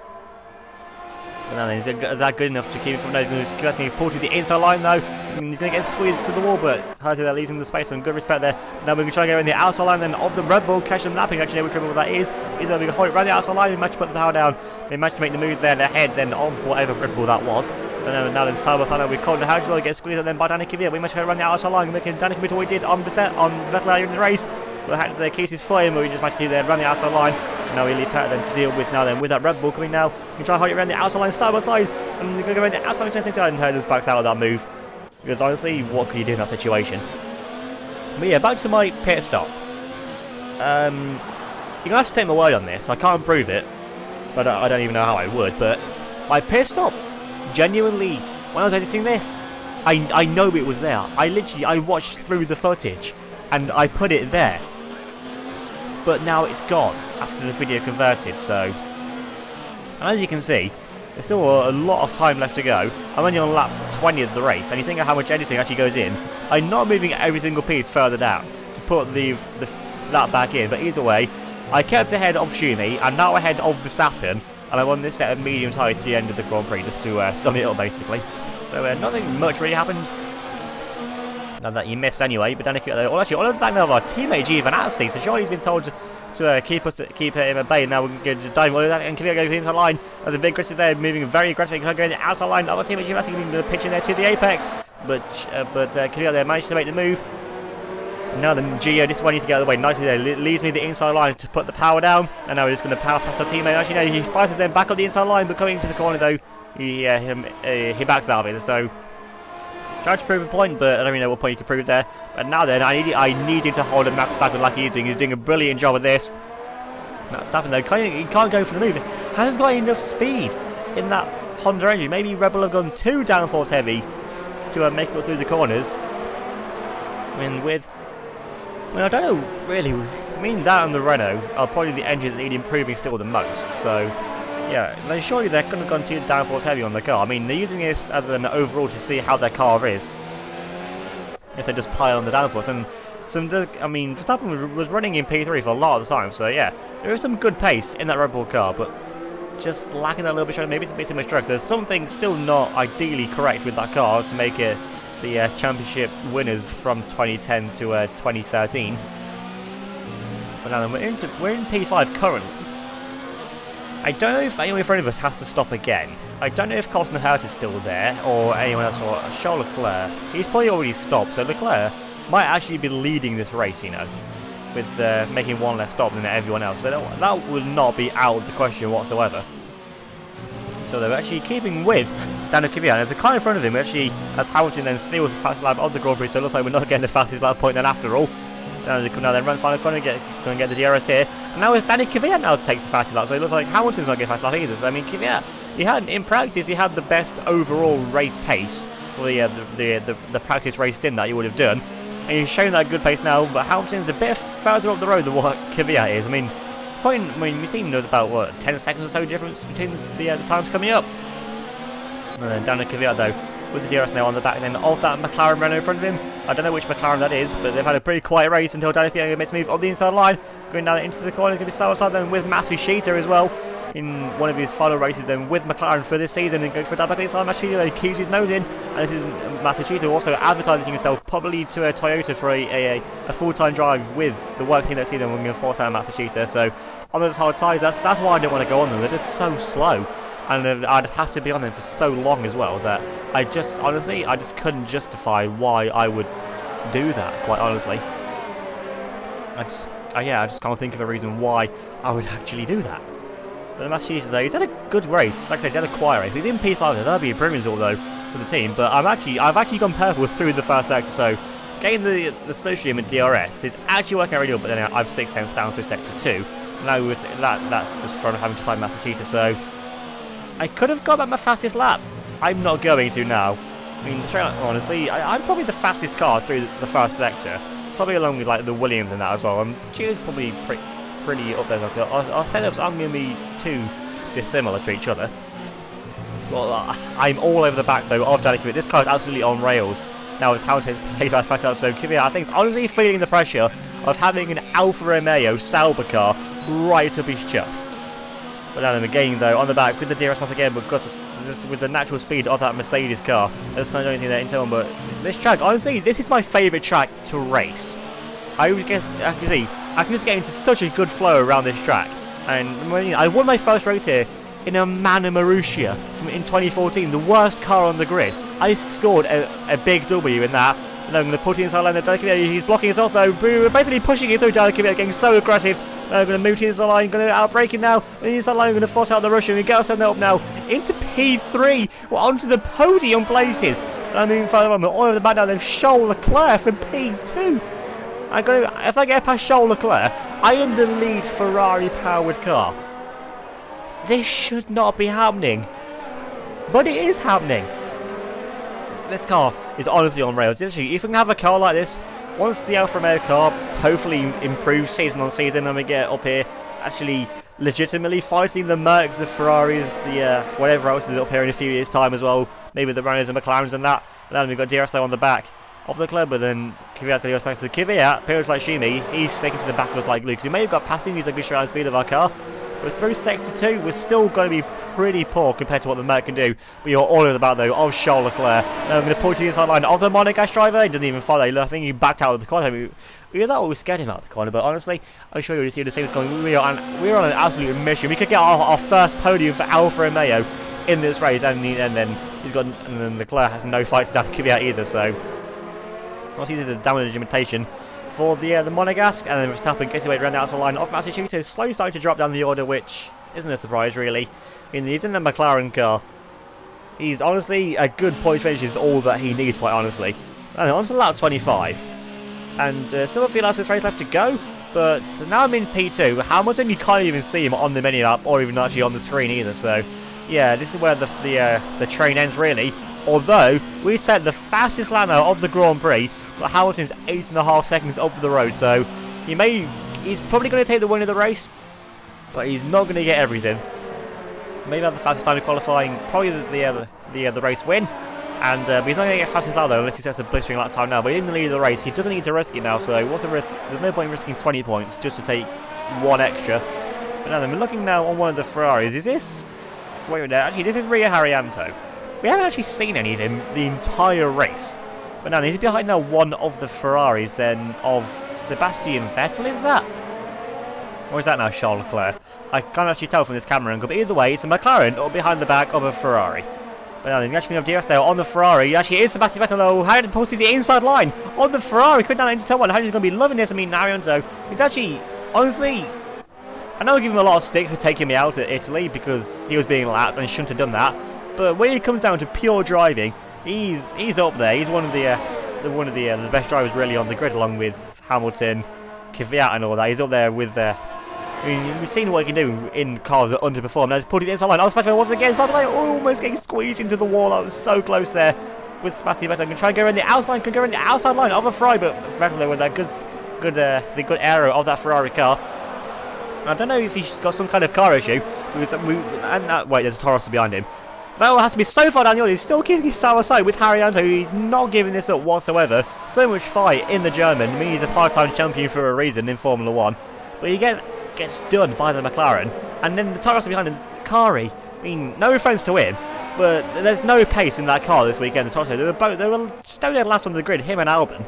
But now then, is that good enough to keep him from those moves? Kvyat's going to pull to the inside line though. He's going to get squeezed to the wall, but Herta there leaves him the space, some good respect there. Now we're going to try to go in the outside line then of the Red Bull, catch them lapping. Actually, know which Red Bull that is. Either we can hold it around the outside line, we managed to put the power down. We managed to make the move there ahead then of whatever Red Bull that was. And now then side by side, we caught the Herta well, get squeezed then by Danny Kvyat. We managed to go around the outside line, making Danny Kvyat what we did on Vettel in the race. But Herta there keeps his foot in, but we just managed to do there around the outside line. And now we leave Herta then to deal with with that Red Bull coming now. We try to hold it around the outside line side by side, and we're going to go around the outside line and Herta just backs out of that move. Because honestly, what can you do in that situation? But yeah, back to my pit stop. You're going to have to take my word on this. I can't prove it, but I don't even know how I would. But my pit stop, genuinely, when I was editing this, I know it was there. I watched through the footage, and I put it there. But now it's gone, after the video converted, so... And as you can see, there's still a lot of time left to go. I'm only on lap 20 of the race, and you think of how much editing actually goes in. I'm not moving every single piece further down to put that back in, but either way, I kept ahead of Schumi, I'm now ahead of Verstappen, and I'm on this set of medium tyres to the end of the Grand Prix, just to sum it up basically. So nothing much really happened. Now that you missed anyway, but then all over the back now of our teammate Giovinazzi, so surely he's been told to keep him at bay. Now we're going to dive into that and Kvyat goes inside line. There's a big aggressive there, moving very aggressively, going the outside line. Our teammate Giovinazzi going to pitch in there to the apex, but Kvyat there managed to make the move. Now then Gio, this one needs to get out of the way nicely there, leaves me the inside line to put the power down, and now we're just going to power past our teammate. Actually no, he fires us then back up the inside line, but coming into the corner though, he backs out of it, so... Trying to prove a point, but I don't really know what point you can prove there. But now then, I need him to hold a Max Verstappen like he's doing. He's doing a brilliant job of this. Max Verstappen though, he can't go for the move. He hasn't got enough speed in that Honda engine. Maybe Red Bull have gone too downforce heavy to make it through the corners. I don't know really. I mean, that and the Renault are probably the engines that need improving still the most. So. Yeah, surely they're going to go too downforce heavy on the car. I mean, they're using this as an overall to see how their car is. If they just pile on the downforce. And Verstappen was running in P3 for a lot of the time. So yeah, there is some good pace in that Red Bull car, but just lacking that little bit. Maybe it's a bit too much drag. So there's something still not ideally correct with that car to make it the championship winners from 2010 to 2013. But now we're in P5 currently. I don't know if anyone in front of us has to stop again. I don't know if Colton Herta is still there, or anyone else, or Charles Leclerc. He's probably already stopped, so Leclerc might actually be leading this race, with making one less stop than everyone else. So that would not be out of the question whatsoever. So they're actually keeping with Daniel Kvyat. There's a car in front of him, actually, as Hamilton then steals the fastest lap of the Grand Prix, so it looks like we're not getting the fastest lap point then after all. Now they run final corner, going to get the DRS here. And now it's Danny Kvyat now takes the fastest lap, so it looks like Hamilton's not getting fast lap either. So I mean, Kvyat, in practice, he had the best overall race pace for the practice race stint that he would have done. And he's shown that good pace now, but Hamilton's a bit further up the road than what Kvyat is. I mean, we've seen there's about, 10 seconds or so difference between the times coming up. And then Daniel Kvyat, though, with the DRS now on the back then of that McLaren Renault in front of him. I don't know which McLaren that is, but they've had a pretty quiet race until Daniel Kvyat makes a move on the inside line. Going down into the corner, going to be slow outside then with Matthew Sheeter as well. in one of his final races then with McLaren for this season and going for a double inside Matsushita. He keeps his nose in, and this is Matsushita also advertising himself probably to a Toyota for a full-time drive with the work team that's seen, and we're going to force out Matsushita. So on those hard tyres, that's why I don't want to go on them. They're just so slow, and I'd have to be on them for so long as well that I just couldn't justify why I would do that, quite honestly. I just can't think of a reason why I would actually do that. But the Matsushita though, he's had a good race. Like I said, he had a quiet race. He's in P5 there. That'd be a brilliant result though for the team. But I've actually gone purple through the first sector, so getting the slow stream at DRS is actually working out really well. But then I've 6 tenths down through sector 2. Now that's just from having to find Matsushita. So I could have got back my fastest lap. I'm not going to now. I mean, honestly, I'm probably the fastest car through the first sector. Probably along with like the Williams and that as well. Cheers probably pretty up there. Our setups aren't going to be too dissimilar to each other. Well, I'm all over the back though of Kvyat. This car is absolutely on rails now with how to play that fast up. So Kvyat, I think, is honestly feeling the pressure of having an Alfa Romeo Sauber car right up his chuff. But now again though, on the back with the DRS once again, because with the natural speed of that Mercedes car, I just can't do anything there internal. But this track, honestly, this is my favourite track to race. I can just get into such a good flow around this track. And I won my first race here in a Mana Marussia in 2014, the worst car on the grid. I scored a big W in that. And I'm going to put it inside line. He's blocking us off though. We're basically pushing it through. Getting so aggressive. I'm going to move to the inside line. Going to outbrake him now. And the inside line, I'm going to force out the Russian. We get ourselves up now into P3. We're onto the podium places. And I'm moving further on. We're all over the back now. Then Charles Leclerc from P2. If I get past Charles Leclerc, I am the lead Ferrari-powered car. This should not be happening, but it is happening. This car is honestly on rails. Literally, if we can have a car like this, once the Alfa Romeo car hopefully improves season on season, and we get up here actually legitimately fighting the Mercs, the Ferraris, the whatever else is up here in a few years' time as well, maybe the Renaults and McLarens and that. But then we've got DRS though on the back of the club, but then Kvyat's going to go back to Kvyat. Appears like Shimi, he's sticking to the back of us like Luke. We may have got past him, he's a good straight line speed of our car, but through sector 2, we're still going to be pretty poor compared to what the Merc can do. But you're all over the back though of Charles Leclerc. Now I'm going to pull to the inside line of the Monegasque driver. He doesn't even follow. I think he backed out of the corner. We thought we scared him out of the corner, but honestly, I'm sure you'll see the same as going. We're on an absolute mission. We could get our first podium for Alfa Romeo in this race, and then Leclerc has no fight to down Kvyat either. So obviously this is a damage limitation for the Monegasque, and then Verstappen gets away around the outside line of Matsushita. Slowly starting to drop down the order, which isn't a surprise really. He's in a McLaren car. He's honestly a good point finish is all that he needs, quite honestly. And on to lap 25. And still a few laps of race left to go, but now I'm in P2. Hamilton, you can't even see him on the menu map or even actually on the screen either. So yeah, this is where the train ends really. Although we set the fastest lap now of the Grand Prix, but Hamilton's 8.5 seconds up the road. So he's probably going to take the win of the race, but he's not going to get everything. Maybe have the fastest time of qualifying, probably the race win. And but he's not going to get fastest lap though, unless he sets a blistering lap time now. But he's in the lead of the race. He doesn't need to risk it now, so what's the risk? There's no point in risking 20 points just to take one extra. But now then, we're looking now on one of the Ferraris. Is this? Wait a minute, actually this is Ria Haryanto. We haven't actually seen any of him the entire race. But now he's behind now one of the Ferraris then of Sebastian Vettel, is that? Or is that now Charles Leclerc? I can't actually tell from this camera angle, but either way, it's a McLaren or behind the back of a Ferrari. But now he's actually going to have DRS there on the Ferrari. He actually is Sebastian Vettel though. Haryanto pulls to the inside line on the Ferrari. Quick down into turn 1. Haryanto's going to be loving this. I mean, Haryanto, he's actually, honestly, I know I give him a lot of stick for taking me out at Italy because he was being lapped and he shouldn't have done that. But when it comes down to pure driving, he's up there. He's one of the best drivers really on the grid, along with Hamilton, Kvyat and all that. He's up there with I mean, we've seen what he can do in cars that underperform. Now he's put it inside line. Oh, Sebastian once again. So I was like almost getting squeezed into the wall. I was so close there with Sebastian Vettel. I'm going to try and go around the outside. Can go around the outside line of a Ferrari, but Vettel there with that the good aero of that Ferrari car. I don't know if he's got some kind of car issue because wait, there's a Taurus behind him. Vettel has to be so far down the order. He's still keeping his sour side with Haryanto. He's not giving this up whatsoever. So much fight in the German. I mean, he's a 5-time champion for a reason in Formula 1. But he gets done by the McLaren. And then the Tirowee behind him, Kari. I mean, no offence to him, but there's no pace in that car this weekend. The Tirowee, they were still dead last on the grid, him and Albon.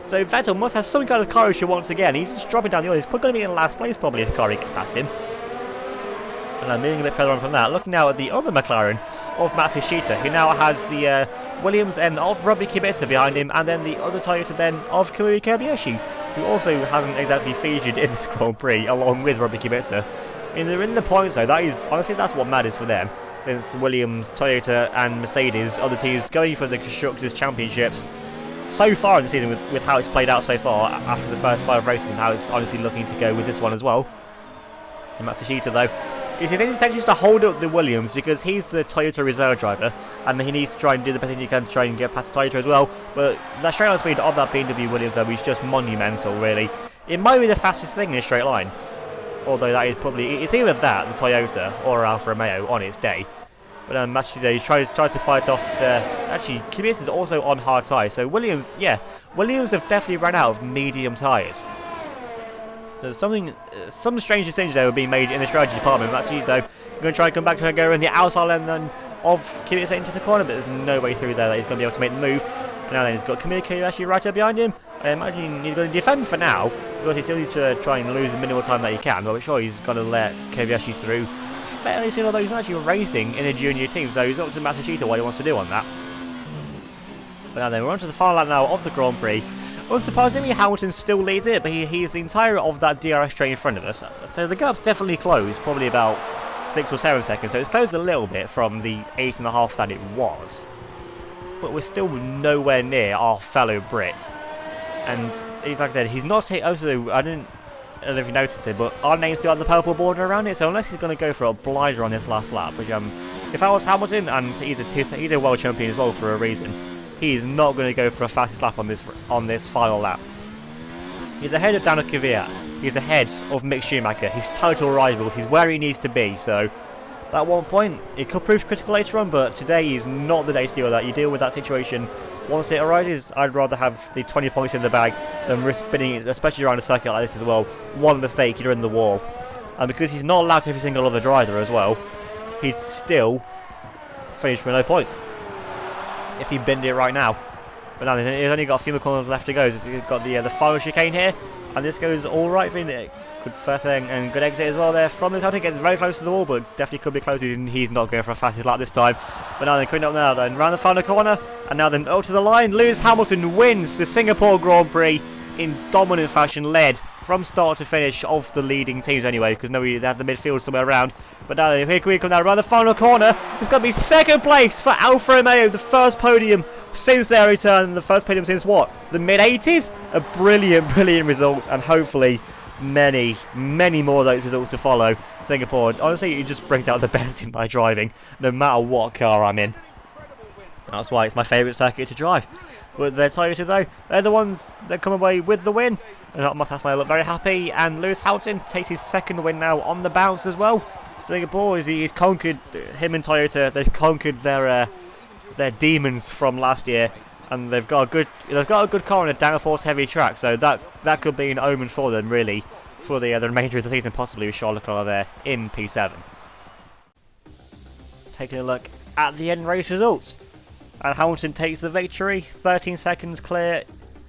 So Vettel must have some kind of car issue once again. He's just dropping down the order. He's going to be in last place probably if Kari gets past him. And I'm moving a bit further on from that, looking now at the other McLaren of Matsushita, who now has the Williams then of Robbie Kubica behind him, and then the other Toyota then of Kamui Kobayashi, who also hasn't exactly featured in this Grand Prix along with Robbie Kubica. I mean, they're in the points though. That is honestly, that's what matters for them. Since the Williams, Toyota, and Mercedes, other teams going for the Constructors' Championships so far in the season, with how it's played out so far after the first 5 races, and how it's honestly looking to go with this one as well. And Matsushita though, it's his intention is to hold up the Williams because he's the Toyota reserve driver and he needs to try and do the best thing he can to try and get past the Toyota as well. But the straight line speed of that BMW Williams though is just monumental, really. It might be the fastest thing in a straight line, although that is probably, it's either that, the Toyota, or Alfa Romeo on its day. But Matsushita tries to fight off. Actually, Kubica is also on hard tyres, so Williams have definitely run out of medium tyres. So some strange decisions there were being made in the strategy department. Matsushita though going to try and come back to go around the outside lane then of Kubica into the corner, but there's no way through there that he's going to be able to make the move. And now then he's got Kamui actually right up behind him. I imagine he's going to defend for now because he's still need to try and lose the minimal time that he can. But I'm sure he's going to let Kobayashi through fairly soon, although he's actually racing in a junior team, so he's up to Matsushita what he wants to do on that. But now then, we're on to the final lap now of the Grand Prix. Unsurprisingly, Hamilton still leads it, but he's the entire of that DRS straight in front of us. So the gap's definitely closed, probably about 6 or 7 seconds, so it's closed a little bit from the 8.5 that it was. But we're still nowhere near our fellow Brit. And like I said, he's not hit. Also, I don't know if you noticed it, but our name's still got the purple border around it, so unless he's going to go for a blinder on this last lap, which if I was Hamilton, and he's a world champion as well for a reason, he's not going to go for a fastest lap on this final lap. He's ahead of Daniel Kvyat. He's ahead of Mick Schumacher. His title rivals. He's where he needs to be. So at one point, it could prove critical later on, but today is not the day to deal with that. You deal with that situation once it arises. I'd rather have the 20 points in the bag than risk spinning it, especially around a circuit like this as well. One mistake, you're in the wall. And because he's not allowed to every single other driver as well, he'd still finish with no points if he binned it right now. But now he's only got a few more corners left to go. So he's got the final chicane here, and this goes all right for him. Good first thing and good exit as well there from the Celtic. Gets very close to the wall, but definitely could be close. He's not going for a fastest lap this time. But now then coming up now, then round the final corner, and now then up to the line. Lewis Hamilton wins the Singapore Grand Prix in dominant fashion, led from start to finish of the leading teams anyway, because they have the midfield somewhere around. But now here we come now around the final corner. It's going to be second place for Alfa Romeo, the first podium since their return, the first podium since what, the mid-80s? A brilliant result, and hopefully many more of those results to follow. Singapore, honestly, it just brings out the best in my driving, no matter what car I'm in. That's why it's my favourite circuit to drive. But the Toyota though, they're the ones that come away with the win. And that must have my look very happy. And Lewis Hamilton takes his second win now on the bounce as well. Singapore, he's conquered, him and Toyota, they've conquered their demons from last year. And they've got a good car on a downforce heavy track. So that could be an omen for them really, for the remainder of the season, possibly with Charles Leclerc there in P7. Taking a look at the end race results. And Hamilton takes the victory, 13 seconds clear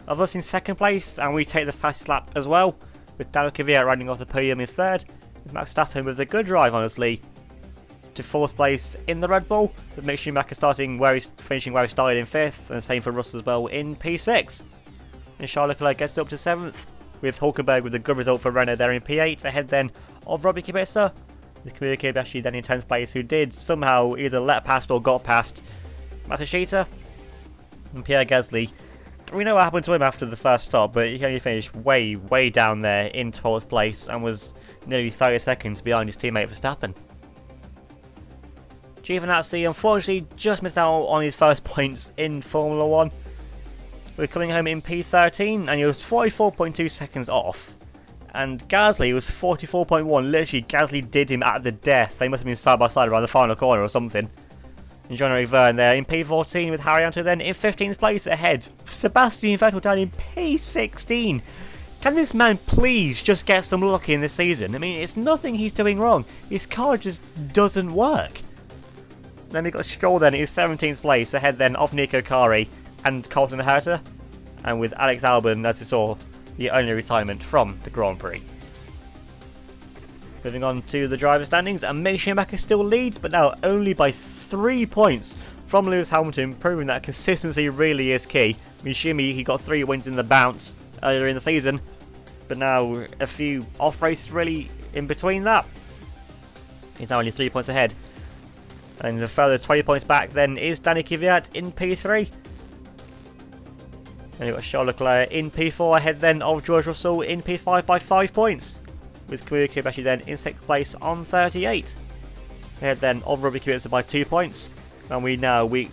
of us in second place, and we take the fastest lap as well, with Daniel Kvyat running off the podium in third, with Max Verstappen with a good drive honestly to fourth place in the Red Bull, with Mick Schumacher finishing where he started in fifth, and same for Russell as well in P6. And Charles Leclerc gets up to seventh, with Hulkenberg with a good result for Renault there in P8, ahead then of Robbie Kubica, with Kamui Kobayashi then in 10th place, who did somehow either let past or got past Matsushita. And Pierre Gasly, we know what happened to him after the first stop, but he only finished way down there in 12th place and was nearly 30 seconds behind his teammate Verstappen. Giovinazzi unfortunately just missed out on his first points in Formula 1. We're coming home in P13 and he was 44.2 seconds off. And Gasly was 44.1, literally Gasly did him at the death. They must have been side by side around the final corner or something. And Jean-Eric Vergne there in P14 with Harry Anto then in 15th place ahead. Sebastian Vettel down in P16. Can this man please just get some luck in this season? I mean, it's nothing he's doing wrong. His car just doesn't work. Then we've got Stroll then in 17th place, ahead then of Nico Kari and Colton Herta. And with Alex Albon, as you saw, the only retirement from the Grand Prix. Moving on to the driver standings, and Mick Schumacher still leads, but now only by 3 points from Lewis Hamilton, proving that consistency really is key. I mean, Schumi, he got 3 wins in the bounce earlier in the season, but now a few off races really in between that. He's now only 3 points ahead. And a further 20 points back then is Danny Kvyat in P3. And you've got Charles Leclerc in P4, ahead then of George Russell in P5 by 5 points. With Kamui Kobayashi then in 6th place on 38. Ahead then of Robbie Kubica by 2 points. And we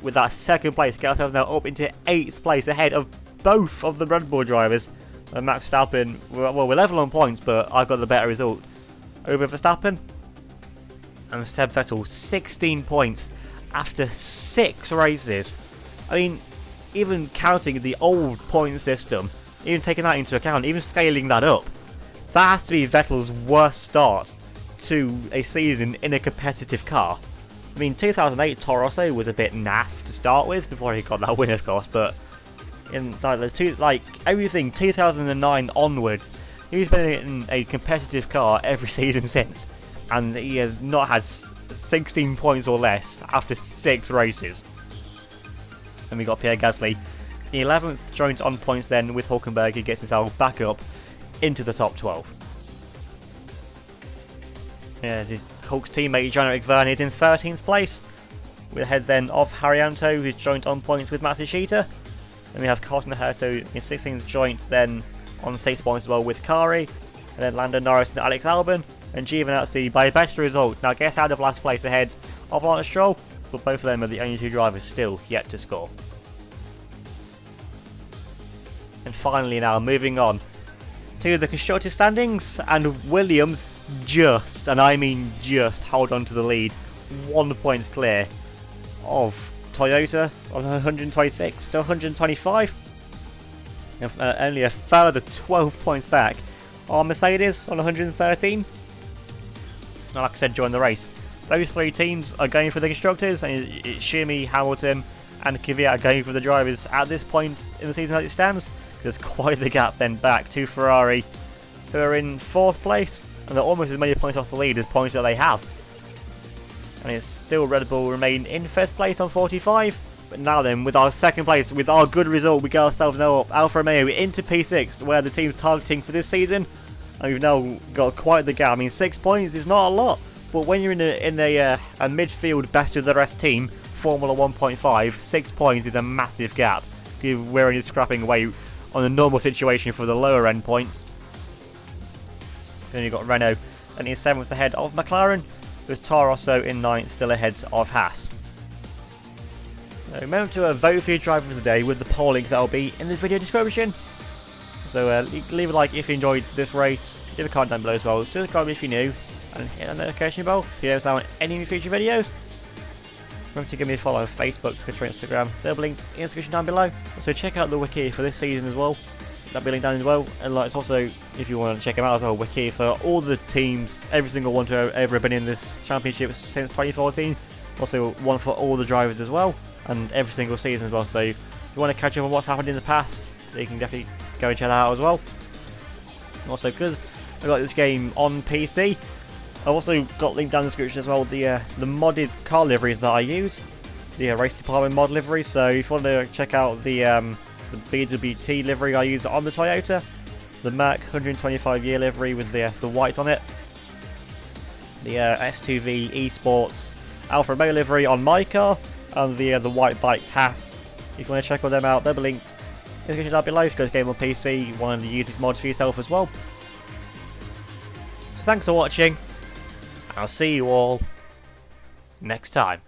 with that 2nd place, get ourselves now up into 8th place ahead of both of the Red Bull drivers. And Max Verstappen, well, we're level on points, but I got the better result over Verstappen. And Seb Vettel, 16 points after 6 races. I mean, even counting the old point system, even taking that into account, even scaling that up, that has to be Vettel's worst start to a season in a competitive car. I mean, 2008 Toro Rosso was a bit naff to start with before he got that win, of course, but in everything 2009 onwards, he's been in a competitive car every season since, and he has not had 16 points or less after 6 races. And we got Pierre Gasly in 11th, joint on points then with Hulkenberg, who gets himself back up into the top 12. Yes, his Hulk's teammate Jean-Eric Vergne is in 13th place, with ahead then of Haryanto, who's joint on points with Matsushita. Then we have Colton Herta in 16th joint, then on 6 points as well with Kari, and then Lando Norris and Alex Albon, and Giovinazzi by a better result now gets out of last place ahead of Lance Stroll, but both of them are the only 2 drivers still yet to score. And finally now, moving on to the constructors standings, and Williams just, and I mean just, hold on to the lead, 1 point clear of Toyota on 126 to 125, and only a further 12 points back are Mercedes on 113. And like I said during the race, those 3 teams are going for the constructors, and it's Schumi, Hamilton and Kvyat going for the drivers at this point in the season as it stands. There's quite the gap then back to Ferrari, who are in 4th place, and they're almost as many points off the lead as points that they have. And it's still Red Bull remain in 5th place on 45, but now then, with our 2nd place, with our good result, we get ourselves now up Alfa Romeo into P6, where the team's targeting for this season, and we've now got quite the gap. I mean, 6 points is not a lot, but when you're in a midfield best of the rest team, Formula 1.5, 6 points is a massive gap. We're only scrapping away on a normal situation for the lower end points. Then you've got Renault, and he's 7th ahead of McLaren, with Toro Rosso in 9th, still ahead of Haas. Remember to vote for your driver of the day with the poll link that will be in the video description. So leave a like if you enjoyed this race, leave a comment down below as well, subscribe if you're new, and hit the notification bell so you don't miss out on any of my future videos. Remember to give me a follow on Facebook, Twitter, Instagram. They'll be linked in the description down below. Also check out the wiki for this season as well. That'll be linked down as well. And it's also, if you want to check them out as well, wiki for all the teams, every single one to have ever been in this championship since 2014. Also one for all the drivers as well, and every single season as well. So if you want to catch up on what's happened in the past, you can definitely go and check that out as well. Also, because I got this game on PC, I've also got linked down in the description as well the modded car liveries that I use, the race department mod liveries. So if you want to check out the BWT livery I use on the Toyota, the Mac 125 year livery with the white on it, the S2V Esports Alfa Romeo livery on my car, and the white bikes Haas. If you want to check all them out, they'll be linked in the description down below. If you go to game on PC, you want to use these mods for yourself as well. So thanks for watching. I'll see you all next time.